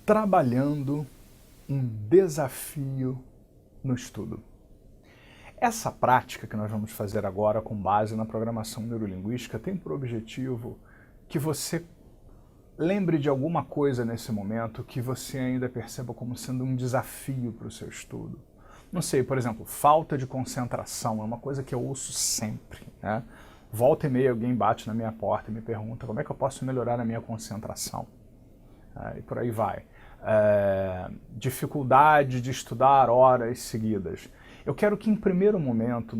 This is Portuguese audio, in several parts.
trabalhando um desafio no estudo. Essa prática que nós vamos fazer agora com base na programação neurolinguística tem por objetivo que você lembre de alguma coisa nesse momento que você ainda perceba como sendo um desafio para o seu estudo. Não sei, por exemplo, falta de concentração é uma coisa que eu ouço sempre, né? Volta e meia alguém bate na minha porta e me pergunta como é que eu posso melhorar a minha concentração. E por aí vai. Dificuldade de estudar horas seguidas. Eu quero que num primeiro momento,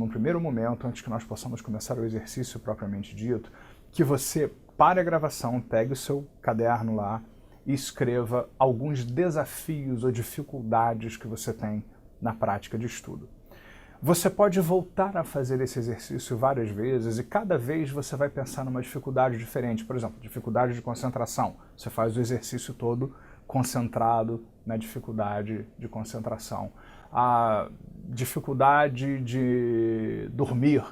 antes que nós possamos começar o exercício propriamente dito, que você pare a gravação, pegue o seu caderno lá e escreva alguns desafios ou dificuldades que você tem na prática de estudo. Você pode voltar a fazer esse exercício várias vezes e cada vez você vai pensar numa dificuldade diferente. Por exemplo, dificuldade de concentração. Você faz o exercício todo concentrado na dificuldade de concentração. A dificuldade de dormir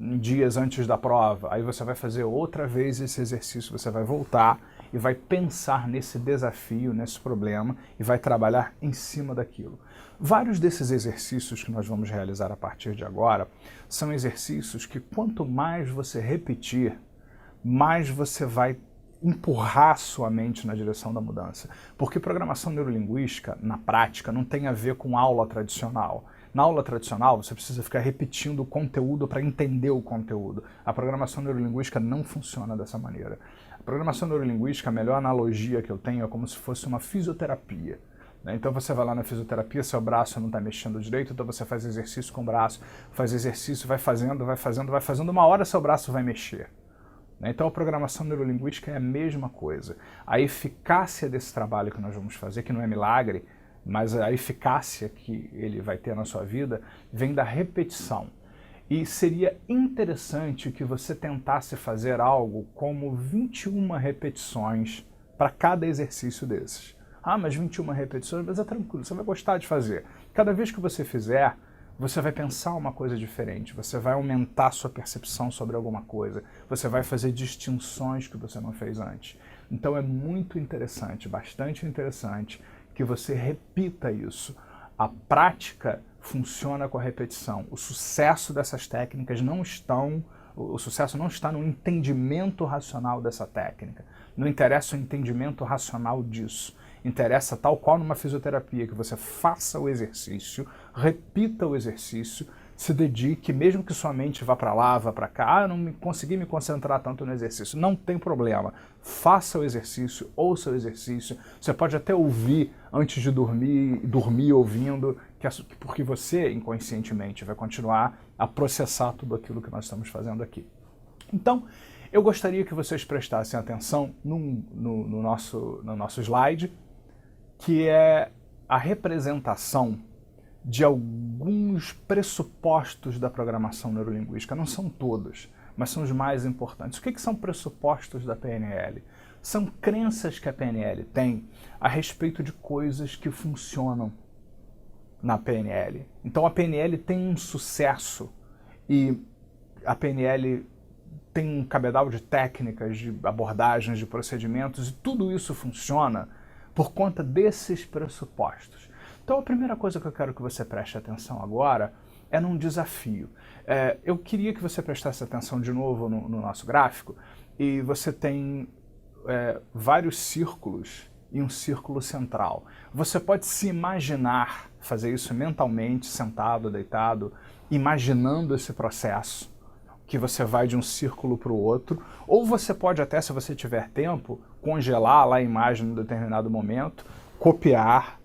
em dias antes da prova. Aí você vai fazer outra vez esse exercício, você vai voltar e vai pensar nesse desafio, nesse problema e vai trabalhar em cima daquilo. Vários desses exercícios que nós vamos realizar a partir de agora são exercícios que quanto mais você repetir, mais você vai empurrar sua mente na direção da mudança. Porque programação neurolinguística, na prática, não tem a ver com aula tradicional. Na aula tradicional, você precisa ficar repetindo o conteúdo para entender o conteúdo. A programação neurolinguística não funciona dessa maneira. A programação neurolinguística, a melhor analogia que eu tenho é como se fosse uma fisioterapia. Então você vai lá na fisioterapia, seu braço não está mexendo direito, então você faz exercício com o braço, faz exercício, vai fazendo, uma hora seu braço vai mexer. Então a programação neurolinguística é a mesma coisa. A eficácia desse trabalho que nós vamos fazer, que não é milagre, mas a eficácia que ele vai ter na sua vida, vem da repetição. E seria interessante que você tentasse fazer algo como 21 repetições para cada exercício desses. Ah, mas 21 repetições, mas é tranquilo, você vai gostar de fazer. Cada vez que você fizer, você vai pensar uma coisa diferente, você vai aumentar sua percepção sobre alguma coisa, você vai fazer distinções que você não fez antes. Então é muito interessante, bastante interessante, que você repita isso. A prática funciona com a repetição. O sucesso dessas técnicas o sucesso não está no entendimento racional dessa técnica. Não interessa o entendimento racional disso. Interessa, tal qual numa fisioterapia, que você faça o exercício, repita o exercício, se dedique, mesmo que sua mente vá para lá, vá para cá, não consegui me concentrar tanto no exercício. Não tem problema. Faça o exercício, ouça o exercício. Você pode até ouvir antes de dormir ouvindo, porque você, inconscientemente, vai continuar a processar tudo aquilo que nós estamos fazendo aqui. Então, eu gostaria que vocês prestassem atenção no nosso slide, que é a representação de alguns pressupostos da programação neurolinguística. Não são todos, mas são os mais importantes. O que são pressupostos da PNL? São crenças que a PNL tem a respeito de coisas que funcionam na PNL. Então a PNL tem um sucesso e a PNL tem um cabedal de técnicas, de abordagens, de procedimentos, e tudo isso funciona por conta desses pressupostos. Então a primeira coisa que eu quero que você preste atenção agora é num desafio. Eu queria que você prestasse atenção de novo no nosso gráfico, e você tem vários círculos e um círculo central. Você pode se imaginar, fazer isso mentalmente, sentado, deitado, imaginando esse processo, que você vai de um círculo para o outro, ou você pode até, se você tiver tempo, congelar lá a imagem em um determinado momento, copiar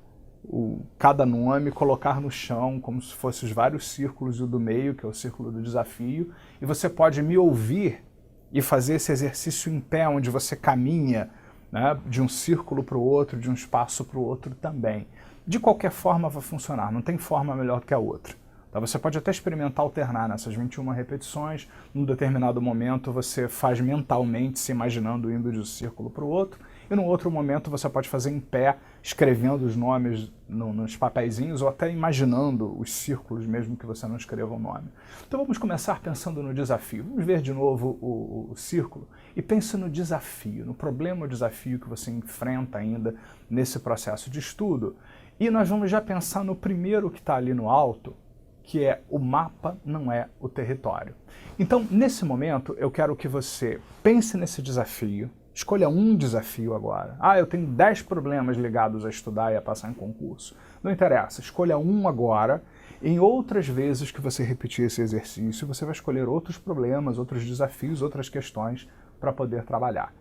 cada nome, colocar no chão como se fossem os vários círculos, e o do meio, que é o círculo do desafio, e você pode me ouvir e fazer esse exercício em pé, onde você caminha, né, de um círculo para o outro, de um espaço para o outro também. De qualquer forma vai funcionar, não tem forma melhor do que a outra. Então você pode até experimentar alternar nessas 21 repetições, num determinado momento você faz mentalmente, se imaginando indo de um círculo para o outro, e num outro momento você pode fazer em pé, escrevendo os nomes nos papeizinhos ou até imaginando os círculos mesmo que você não escreva o nome. Então vamos começar pensando no desafio. Vamos ver de novo o círculo e pense no desafio, no problema ou desafio que você enfrenta ainda nesse processo de estudo. E nós vamos já pensar no primeiro que está ali no alto, que é o mapa não é o território. Então, nesse momento, eu quero que você pense nesse desafio, escolha um desafio agora. Ah, eu tenho 10 problemas ligados a estudar e a passar em concurso. Não interessa, escolha um agora. Em outras vezes que você repetir esse exercício, você vai escolher outros problemas, outros desafios, outras questões para poder trabalhar.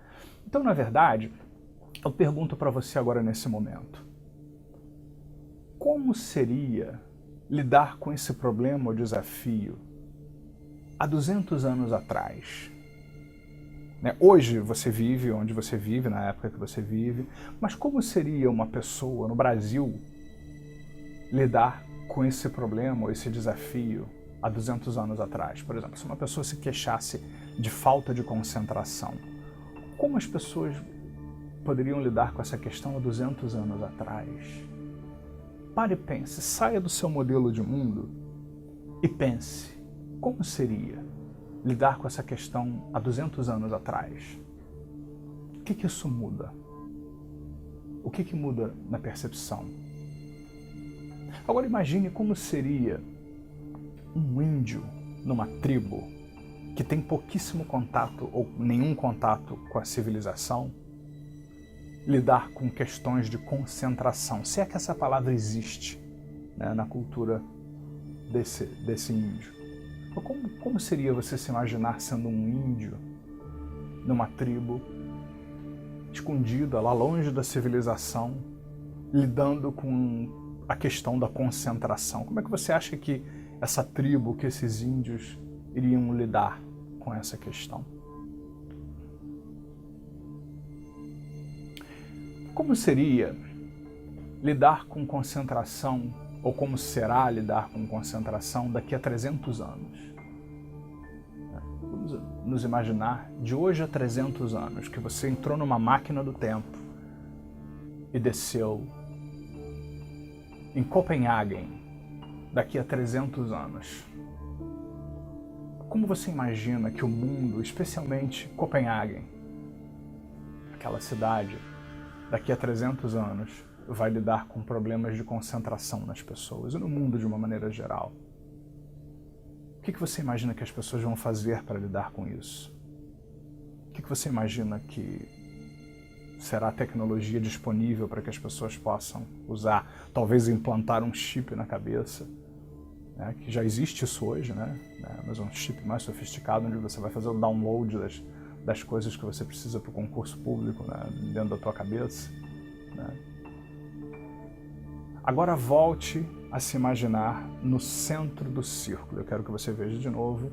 Então, na verdade, eu pergunto para você agora nesse momento, como seria lidar com esse problema ou desafio há 200 anos atrás? Hoje você vive onde você vive, na época que você vive, mas como seria uma pessoa no Brasil lidar com esse problema ou esse desafio há 200 anos atrás? Por exemplo, se uma pessoa se queixasse de falta de concentração, como as pessoas poderiam lidar com essa questão há 200 anos atrás? Pare e pense, saia do seu modelo de mundo e pense, como seria lidar com essa questão há 200 anos atrás? O que isso muda? O que muda na percepção? Agora imagine como seria um índio numa tribo que tem pouquíssimo contato ou nenhum contato com a civilização, lidar com questões de concentração, se é que essa palavra existe, né, na cultura desse índio. Como seria você se imaginar sendo um índio numa tribo, escondida, lá longe da civilização, lidando com a questão da concentração? Como é que você acha que essa tribo, que esses índios iriam lidar com essa questão? Como seria lidar com concentração, ou como será lidar com concentração daqui a 300 anos? Vamos nos imaginar de hoje a 300 anos, que você entrou numa máquina do tempo e desceu em Copenhague daqui a 300 anos. Como você imagina que o mundo, especialmente Copenhague, aquela cidade, daqui a 300 anos, vai lidar com problemas de concentração nas pessoas e no mundo de uma maneira geral? O que você imagina que as pessoas vão fazer para lidar com isso? O que você imagina que será a tecnologia disponível para que as pessoas possam usar? Talvez implantar um chip na cabeça, né, que já existe isso hoje, né, mas um chip mais sofisticado, onde você vai fazer o download das coisas que você precisa para o concurso público, né, dentro da tua cabeça, né? Agora volte a se imaginar no centro do círculo. Eu quero que você veja de novo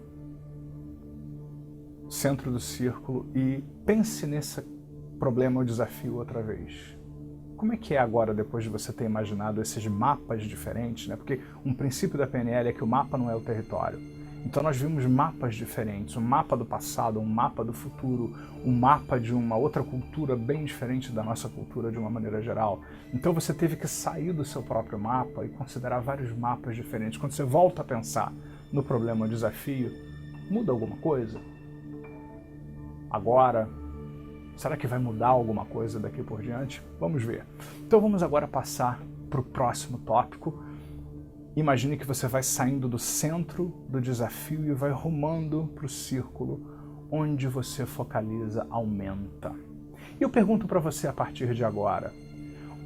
o centro do círculo e pense nesse problema ou desafio outra vez. Como é que é agora, depois de você ter imaginado esses mapas diferentes, né? Porque um princípio da PNL é que o mapa não é o território. Então nós vimos mapas diferentes, um mapa do passado, um mapa do futuro, um mapa de uma outra cultura bem diferente da nossa cultura de uma maneira geral. Então você teve que sair do seu próprio mapa e considerar vários mapas diferentes. Quando você volta a pensar no problema ou desafio, muda alguma coisa? Agora, será que vai mudar alguma coisa daqui por diante? Vamos ver. Então vamos agora passar para o próximo tópico. Imagine que você vai saindo do centro do desafio e vai rumando para o círculo, onde você focaliza aumenta. E eu pergunto para você a partir de agora,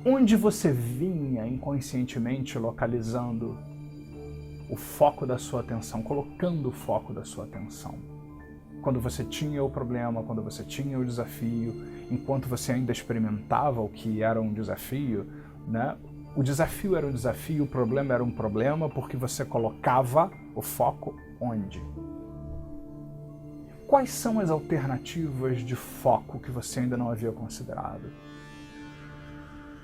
onde você vinha inconscientemente localizando o foco da sua atenção, colocando o foco da sua atenção? Quando você tinha o problema, quando você tinha o desafio, enquanto você ainda experimentava o que era um desafio, né? O desafio era um desafio, o problema era um problema, porque você colocava o foco onde? Quais são as alternativas de foco que você ainda não havia considerado?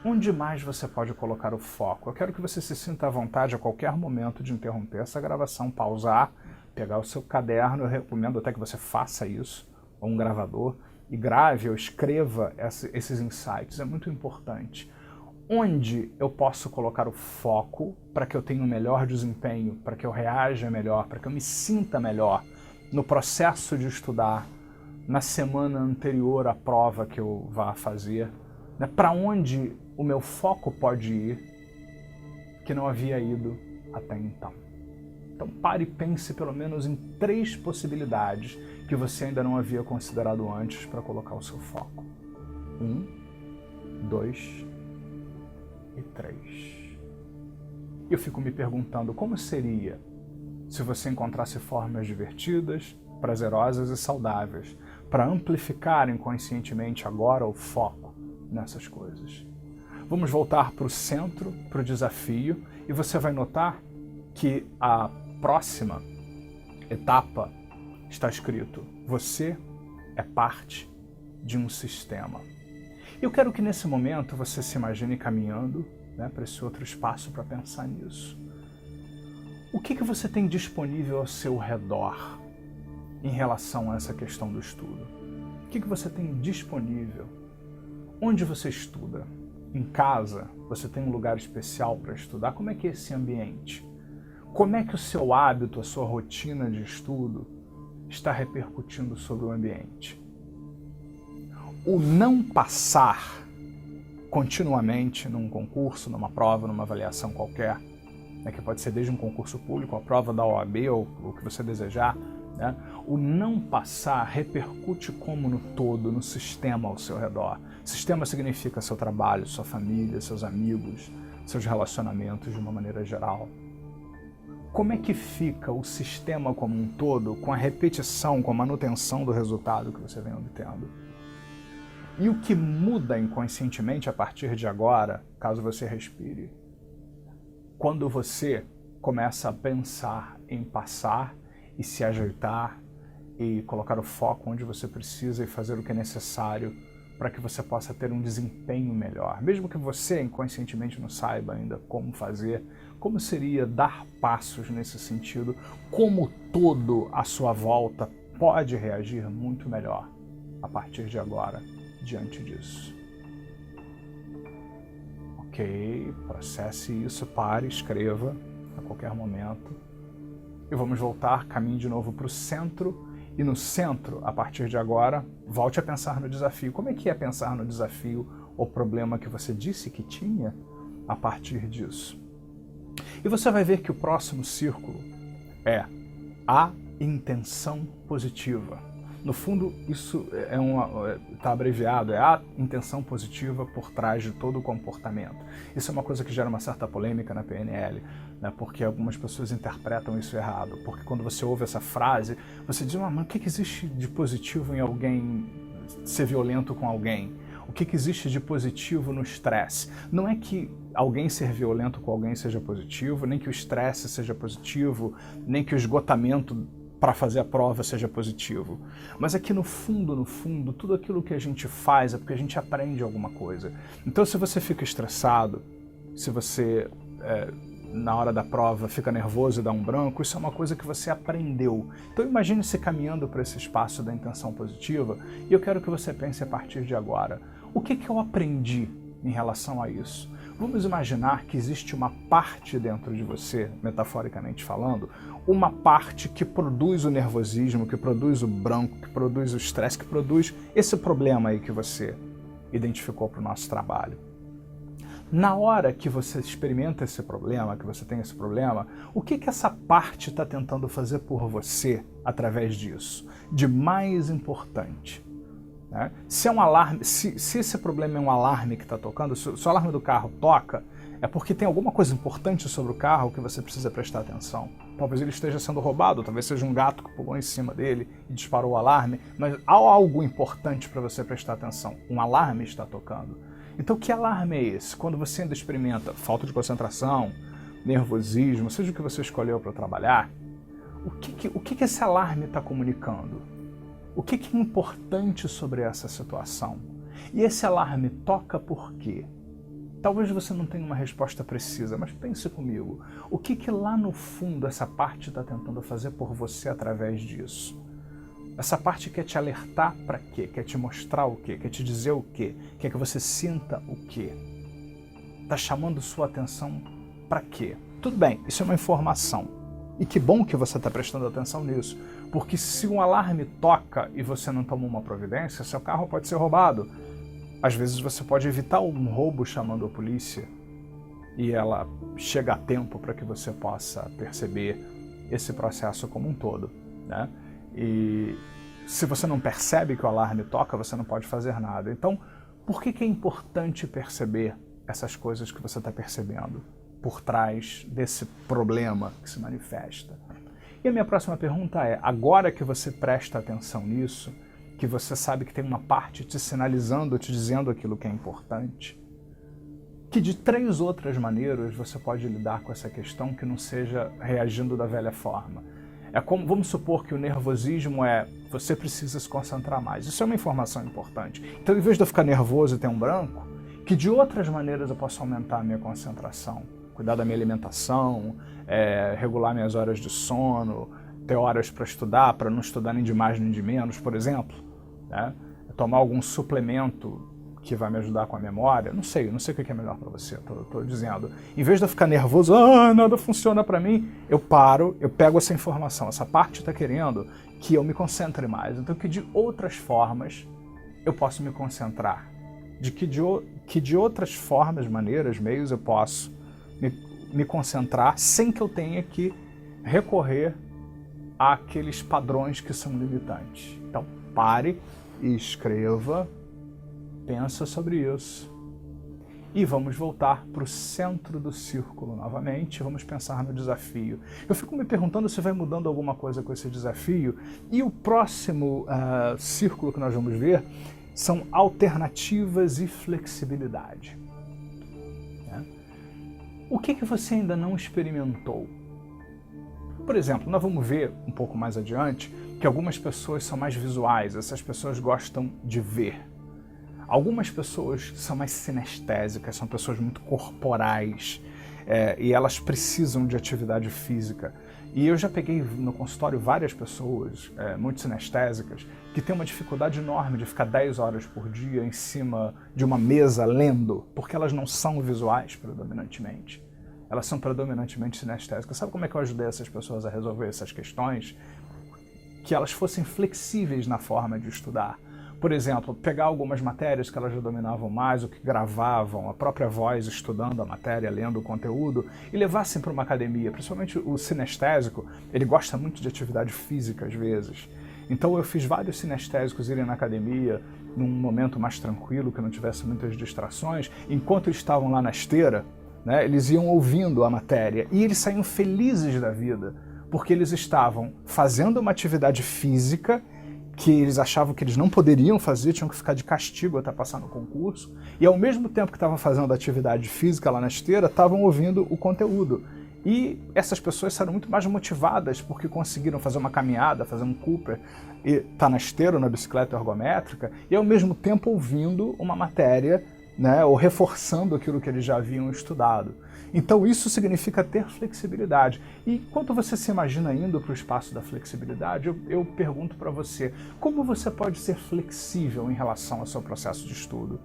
Onde mais você pode colocar o foco? Eu quero que você se sinta à vontade a qualquer momento de interromper essa gravação, pausar, pegar o seu caderno, eu recomendo até que você faça isso, ou um gravador, e grave ou escreva esses insights, é muito importante. Onde eu posso colocar o foco para que eu tenha um melhor desempenho, para que eu reaja melhor, para que eu me sinta melhor no processo de estudar, na semana anterior à prova que eu vá fazer, né? Para onde o meu foco pode ir que não havia ido até então. Então pare e pense pelo menos em 3 possibilidades que você ainda não havia considerado antes para colocar o seu foco. 1, 2 e 3. Eu fico me perguntando como seria se você encontrasse formas divertidas, prazerosas e saudáveis para amplificar inconscientemente agora o foco nessas coisas. Vamos voltar para o centro, para o desafio, e você vai notar que a próxima etapa está escrito: você é parte de um sistema. Eu quero que nesse momento você se imagine caminhando, né, para esse outro espaço para pensar nisso. O que você tem disponível ao seu redor em relação a essa questão do estudo? O que você tem disponível? Onde você estuda? Em casa? Você tem um lugar especial para estudar? Como é que é esse ambiente? Como é que o seu hábito, a sua rotina de estudo está repercutindo sobre o ambiente? O não passar continuamente num concurso, numa prova, numa avaliação qualquer, né, que pode ser desde um concurso público, a prova da OAB ou o que você desejar, né, o não passar repercute como no todo, no sistema ao seu redor. Sistema significa seu trabalho, sua família, seus amigos, seus relacionamentos de uma maneira geral. Como é que fica o sistema como um todo com a repetição, com a manutenção do resultado que você vem obtendo? E o que muda inconscientemente a partir de agora, caso você respire? Quando você começa a pensar em passar e se ajeitar e colocar o foco onde você precisa e fazer o que é necessário para que você possa ter um desempenho melhor. Mesmo que você inconscientemente não saiba ainda como fazer, como seria dar passos nesse sentido, como todo à sua volta pode reagir muito melhor a partir de agora, diante disso. Ok, processe isso, pare, escreva a qualquer momento. E vamos voltar, caminhe de novo para o centro. E no centro, a partir de agora, volte a pensar no desafio. Como é que é pensar no desafio ou problema que você disse que tinha a partir disso? E você vai ver que o próximo círculo é a intenção positiva. No fundo, isso está abreviado, é a intenção positiva por trás de todo o comportamento. Isso é uma coisa que gera uma certa polêmica na PNL, né, porque algumas pessoas interpretam isso errado. Porque quando você ouve essa frase, você diz, mas o que existe de positivo em alguém ser violento com alguém? O que existe de positivo no estresse? Não é que alguém ser violento com alguém seja positivo, nem que o estresse seja positivo, nem que o esgotamento para fazer a prova seja positivo. Mas é que no fundo, tudo aquilo que a gente faz é porque a gente aprende alguma coisa. Então se você fica estressado, se você na hora da prova fica nervoso e dá um branco, isso é uma coisa que você aprendeu. Então imagine-se caminhando para esse espaço da intenção positiva e eu quero que você pense a partir de agora, o que eu aprendi em relação a isso? Vamos imaginar que existe uma parte dentro de você, metaforicamente falando, uma parte que produz o nervosismo, que produz o branco, que produz o estresse, que produz esse problema aí que você identificou para o nosso trabalho. Na hora que você experimenta esse problema, que você tem esse problema, o que essa parte está tentando fazer por você através disso? De mais importante. Né? Se é um alarme, se esse problema é um alarme que está tocando, se o alarme do carro toca, é porque tem alguma coisa importante sobre o carro que você precisa prestar atenção. Talvez ele esteja sendo roubado, talvez seja um gato que pulou em cima dele e disparou o alarme, mas há algo importante para você prestar atenção. Um alarme está tocando. Então que alarme é esse? Quando você ainda experimenta falta de concentração, nervosismo, seja o que você escolheu para trabalhar, o que esse alarme está comunicando? O que é importante sobre essa situação? E esse alarme toca por quê? Talvez você não tenha uma resposta precisa, mas pense comigo. O que lá no fundo essa parte está tentando fazer por você através disso? Essa parte quer te alertar para quê? Quer te mostrar o quê? Quer te dizer o quê? Quer que você sinta o quê? Está chamando sua atenção para quê? Tudo bem, isso é uma informação. E que bom que você está prestando atenção nisso. Porque se um alarme toca e você não toma uma providência, seu carro pode ser roubado. Às vezes você pode evitar um roubo chamando a polícia e ela chega a tempo para que você possa perceber esse processo como um todo, né? E se você não percebe que o alarme toca, você não pode fazer nada. Então, por que é importante perceber essas coisas que você está percebendo por trás desse problema que se manifesta? E a minha próxima pergunta é, agora que você presta atenção nisso, que você sabe que tem uma parte te sinalizando, te dizendo aquilo que é importante, que de 3 outras maneiras você pode lidar com essa questão que não seja reagindo da velha forma. É como, vamos supor que o nervosismo é, você precisa se concentrar mais. Isso é uma informação importante. Então, em vez de eu ficar nervoso e ter um branco, que de outras maneiras eu posso aumentar a minha concentração? Cuidar da minha alimentação, regular minhas horas de sono, ter horas para estudar, para não estudar nem de mais nem de menos, por exemplo. Né? Tomar algum suplemento que vai me ajudar com a memória, não sei o que é melhor para você, estou dizendo. Em vez de eu ficar nervoso, nada funciona para mim, eu paro, eu pego essa informação, essa parte está querendo que eu me concentre mais. Então, que de outras formas eu posso me concentrar? Que de outras formas, maneiras, meios eu posso me concentrar sem que eu tenha que recorrer àqueles padrões que são limitantes. Então, pare e escreva. Pensa sobre isso. E vamos voltar para o centro do círculo novamente, vamos pensar no desafio. Eu fico me perguntando se vai mudando alguma coisa com esse desafio, e o próximo círculo que nós vamos ver são alternativas e flexibilidade. O que você ainda não experimentou? Por exemplo, nós vamos ver um pouco mais adiante que algumas pessoas são mais visuais, essas pessoas gostam de ver. Algumas pessoas são mais sinestésicas, são pessoas muito corporais e elas precisam de atividade física. E eu já peguei no consultório várias pessoas muito sinestésicas que têm uma dificuldade enorme de ficar 10 horas por dia em cima de uma mesa lendo, porque elas não são visuais predominantemente. Elas são predominantemente sinestésicas. Sabe como é que eu ajudei essas pessoas a resolver essas questões? Que elas fossem flexíveis na forma de estudar. Por exemplo, pegar algumas matérias que elas já dominavam mais, ou que gravavam a própria voz estudando a matéria, lendo o conteúdo, e levassem para uma academia. Principalmente o sinestésico, ele gosta muito de atividade física às vezes. Então eu fiz vários sinestésicos irem na academia num momento mais tranquilo, que não tivesse muitas distrações, enquanto eles estavam lá na esteira, né, eles iam ouvindo a matéria, e eles saíam felizes da vida, porque eles estavam fazendo uma atividade física que eles achavam que eles não poderiam fazer, tinham que ficar de castigo até passar no concurso, e ao mesmo tempo que estavam fazendo atividade física lá na esteira, estavam ouvindo o conteúdo. E essas pessoas saíram muito mais motivadas porque conseguiram fazer uma caminhada, fazer um Cooper, e estar na esteira ou na bicicleta ergométrica, e ao mesmo tempo ouvindo uma matéria, né, ou reforçando aquilo que eles já haviam estudado. Então isso significa ter flexibilidade. E enquanto você se imagina indo para o espaço da flexibilidade, eu pergunto para você, como você pode ser flexível em relação ao seu processo de estudo?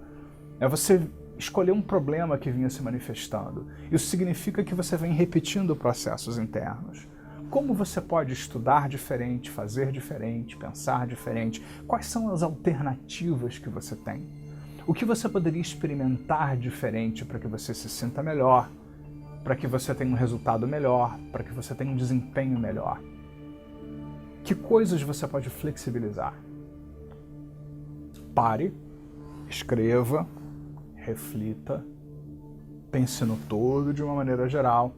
Você escolher um problema que vinha se manifestando. Isso significa que você vem repetindo processos internos. Como você pode estudar diferente, fazer diferente, pensar diferente? Quais são as alternativas que você tem? O que você poderia experimentar diferente para que você se sinta melhor, para que você tenha um resultado melhor, para que você tenha um desempenho melhor? Que coisas você pode flexibilizar? Pare, escreva, reflita, pense no todo de uma maneira geral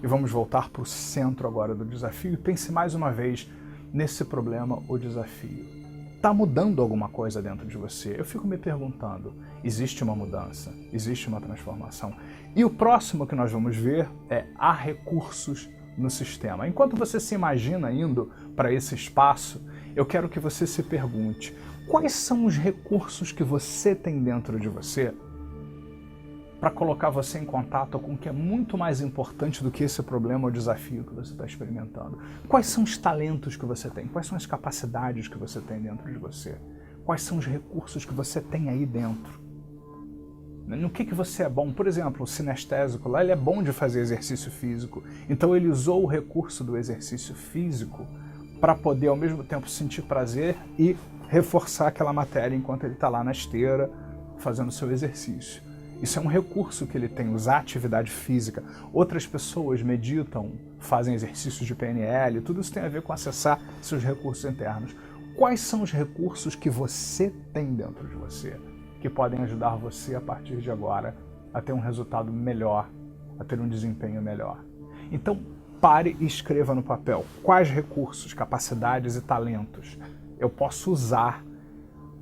e vamos voltar para o centro agora do desafio e pense mais uma vez nesse problema ou desafio. Está mudando alguma coisa dentro de você? Eu fico me perguntando, existe uma mudança? Existe uma transformação? E o próximo que nós vamos ver é há recursos no sistema. Enquanto você se imagina indo para esse espaço, eu quero que você se pergunte, quais são os recursos que você tem dentro de você para colocar você em contato com o que é muito mais importante do que esse problema ou desafio que você está experimentando. Quais são os talentos que você tem? Quais são as capacidades que você tem dentro de você? Quais são os recursos que você tem aí dentro? No que você é bom? Por exemplo, o sinestésico lá, ele é bom de fazer exercício físico. Então ele usou o recurso do exercício físico para poder ao mesmo tempo sentir prazer e reforçar aquela matéria enquanto ele está lá na esteira fazendo o seu exercício. Isso é um recurso que ele tem, usar atividade física. Outras pessoas meditam, fazem exercícios de PNL, tudo isso tem a ver com acessar seus recursos internos. Quais são os recursos que você tem dentro de você, que podem ajudar você a partir de agora a ter um resultado melhor, a ter um desempenho melhor? Então, pare e escreva no papel quais recursos, capacidades e talentos eu posso usar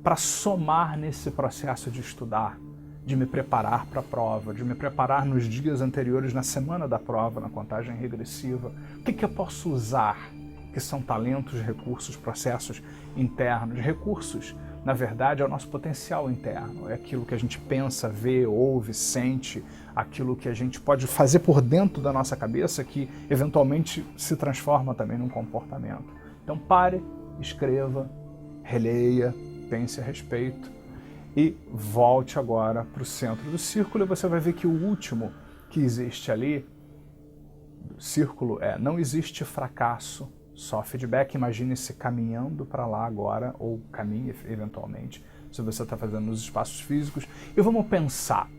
para somar nesse processo de estudar, de me preparar para a prova, de me preparar nos dias anteriores, na semana da prova, na contagem regressiva. O que eu posso usar, que são talentos, recursos, processos internos? Recursos, na verdade, é o nosso potencial interno, é aquilo que a gente pensa, vê, ouve, sente, aquilo que a gente pode fazer por dentro da nossa cabeça que eventualmente se transforma também num comportamento. Então pare, escreva, releia, pense a respeito e volte agora para o centro do círculo e você vai ver que o último que existe ali, do círculo, é: não existe fracasso, só feedback. Imagine-se caminhando para lá agora, ou caminhe eventualmente, se você está fazendo nos espaços físicos. E vamos pensar.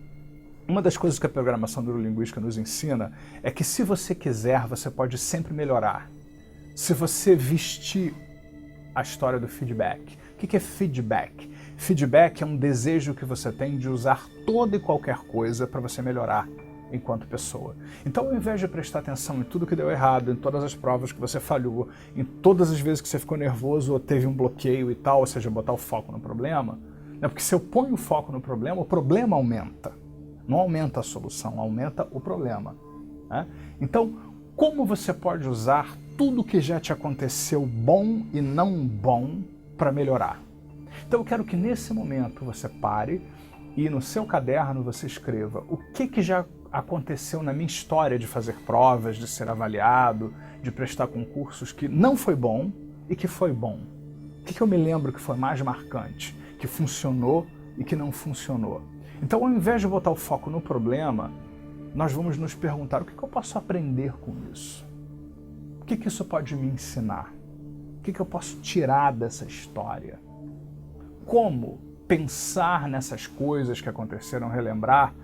Uma das coisas que a programação neurolinguística nos ensina é que se você quiser, você pode sempre melhorar. Se você vestir a história do feedback. O que é feedback? Feedback é um desejo que você tem de usar toda e qualquer coisa para você melhorar enquanto pessoa. Então, ao invés de prestar atenção em tudo que deu errado, em todas as provas que você falhou, em todas as vezes que você ficou nervoso ou teve um bloqueio e tal, ou seja, botar o foco no problema, né? Porque se eu ponho o foco no problema, o problema aumenta. Não aumenta a solução, aumenta o problema, né? Então, como você pode usar tudo que já te aconteceu bom e não bom para melhorar? Então eu quero que nesse momento você pare e no seu caderno você escreva o que já aconteceu na minha história de fazer provas, de ser avaliado, de prestar concursos que não foi bom e que foi bom. O que eu me lembro que foi mais marcante, que funcionou e que não funcionou. Então, ao invés de botar o foco no problema, nós vamos nos perguntar: o que eu posso aprender com isso? O que isso pode me ensinar? O que eu posso tirar dessa história? Como pensar nessas coisas que aconteceram, relembrar,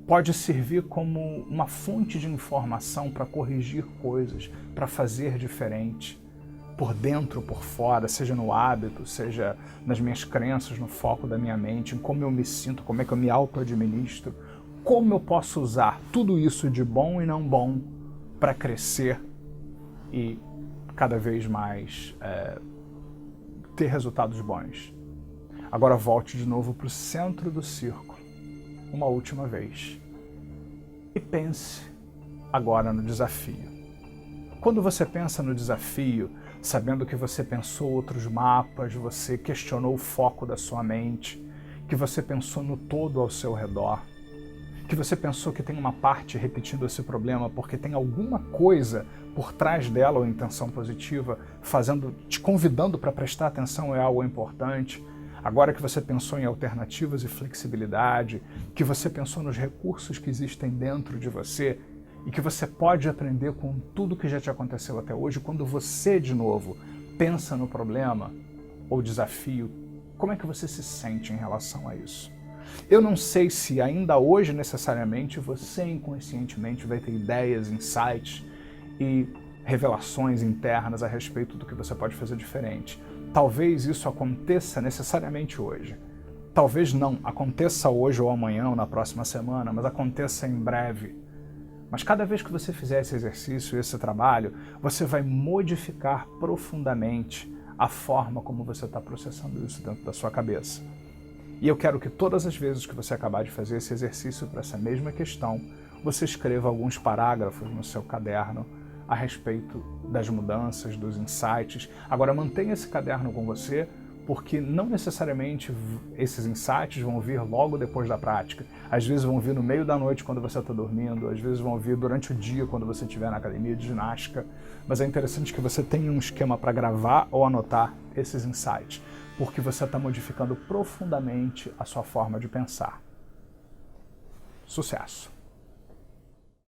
pode servir como uma fonte de informação para corrigir coisas, para fazer diferente, por dentro, por fora, seja no hábito, seja nas minhas crenças, no foco da minha mente, em como eu me sinto, como é que eu me auto-administro, como eu posso usar tudo isso de bom e não bom para crescer e cada vez mais ter resultados bons. Agora volte de novo para o centro do círculo, uma última vez, e pense agora no desafio. Quando você pensa no desafio, sabendo que você pensou outros mapas, você questionou o foco da sua mente, que você pensou no todo ao seu redor, que você pensou que tem uma parte repetindo esse problema porque tem alguma coisa por trás dela, ou intenção positiva, te convidando para prestar atenção em algo importante. Agora que você pensou em alternativas e flexibilidade, que você pensou nos recursos que existem dentro de você e que você pode aprender com tudo que já te aconteceu até hoje, quando você, de novo, pensa no problema ou desafio, como é que você se sente em relação a isso? Eu não sei se ainda hoje, necessariamente, você inconscientemente vai ter ideias, insights e revelações internas a respeito do que você pode fazer diferente. Talvez isso aconteça necessariamente hoje. Talvez não aconteça hoje ou amanhã ou na próxima semana, mas aconteça em breve. Mas cada vez que você fizer esse exercício, esse trabalho, você vai modificar profundamente a forma como você está processando isso dentro da sua cabeça. E eu quero que todas as vezes que você acabar de fazer esse exercício para essa mesma questão, você escreva alguns parágrafos no seu caderno a respeito das mudanças, dos insights. Agora mantenha esse caderno com você porque não necessariamente esses insights vão vir logo depois da prática. Às vezes vão vir no meio da noite quando você está dormindo, às vezes vão vir durante o dia quando você estiver na academia de ginástica, mas é interessante que você tenha um esquema para gravar ou anotar esses insights, porque você está modificando profundamente a sua forma de pensar. Sucesso!